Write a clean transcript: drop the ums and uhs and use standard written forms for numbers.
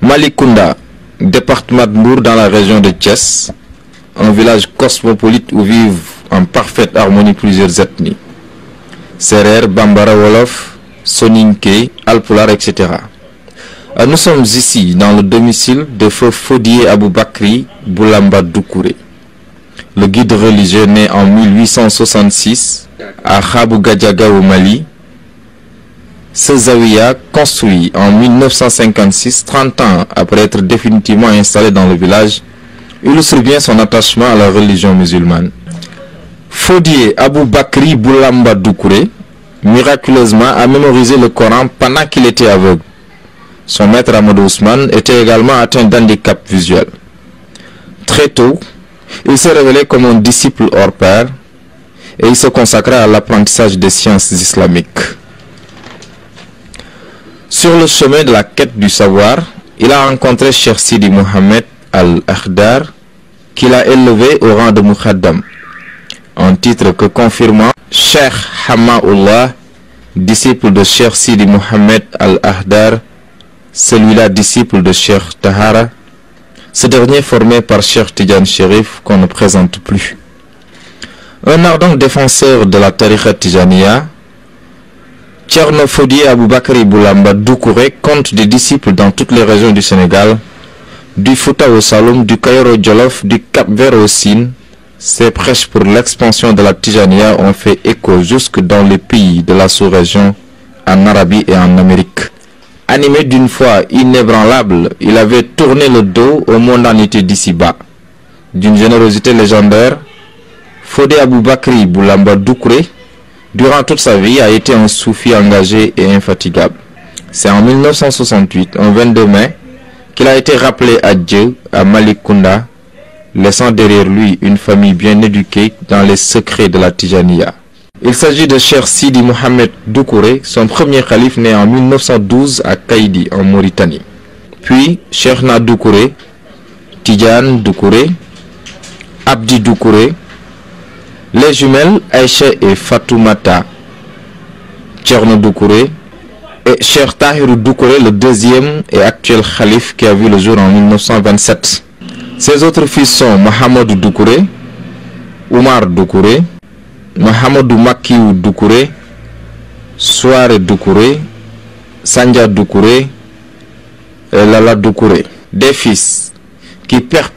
Malikunda, département de Mbour dans la région de Thiès, un village cosmopolite où vivent en parfaite harmonie plusieurs ethnies. Serer, Bambara, Wolof, Soninké, Alpulaar, etc. Nous sommes ici dans le domicile de feu Fodié Aboubakri Boulamba Doucouré, le guide religieux né en 1866 à Khabou Gadiaga au Mali. Ce zawiya, construit en 1956, 30 ans après être définitivement installé dans le village, illustre bien son attachement à la religion musulmane. Fodié Aboubakri Boulamba Doucouré, miraculeusement, a mémorisé le Coran pendant qu'il était aveugle. Son maître Amadou Ousmane était également atteint d'handicap visuel. Très tôt, il s'est révélé comme un disciple hors pair et il se consacra à l'apprentissage des sciences islamiques. Sur le chemin de la quête du savoir, il a rencontré Cheikh Sidi Mohamed Al-Akhdar, qu'il a élevé au rang de Mukhaddam, un titre que confirmant Cheikh Hamaoullah, disciple de Cheikh Sidi Mohamed Al-Akhdar, celui-là disciple de Cheikh Tahara, ce dernier formé par Cheikh Tidiane Chérif qu'on ne présente plus. Un ardent défenseur de la tariqa Tijaniya, Thierno Fodié Aboubakri Boulamba Doucouré compte des disciples dans toutes les régions du Sénégal, du Fouta au Saloum, du Cayor au Jolof, du Cap-Vert au Sine. Ses prêches pour l'expansion de la Tijaniya ont fait écho jusque dans les pays de la sous-région, en Arabie et en Amérique. Animé d'une foi inébranlable, il avait tourné le dos aux mondanités d'ici-bas. D'une générosité légendaire, Fodié Aboubakri Boulamba Doucouré, durant toute sa vie, a été un soufi engagé et infatigable. C'est en 1968, un 22 mai, qu'il a été rappelé à Dieu à Malikunda, laissant derrière lui une famille bien éduquée dans les secrets de la Tijaniya. Il s'agit de Cheikh Sidi Mohamed Doucouré, son premier calife né en 1912 à Kaïdi, en Mauritanie. Puis Cheikhna Doucouré, Tidjane Doucouré, Abdi Doucouré, les jumelles Aïcha et Fatoumata Thierno Doucouré et Cheikh Tahirou Doucouré, le deuxième et actuel calife qui a vu le jour en 1927. Ses autres fils sont Mohamedou Doucouré, Oumar Doucouré, Mohamedou Makiou Doucouré, Souare Doucouré, Sandja Doucouré et Lala Doucouré. Des fils qui perpétuent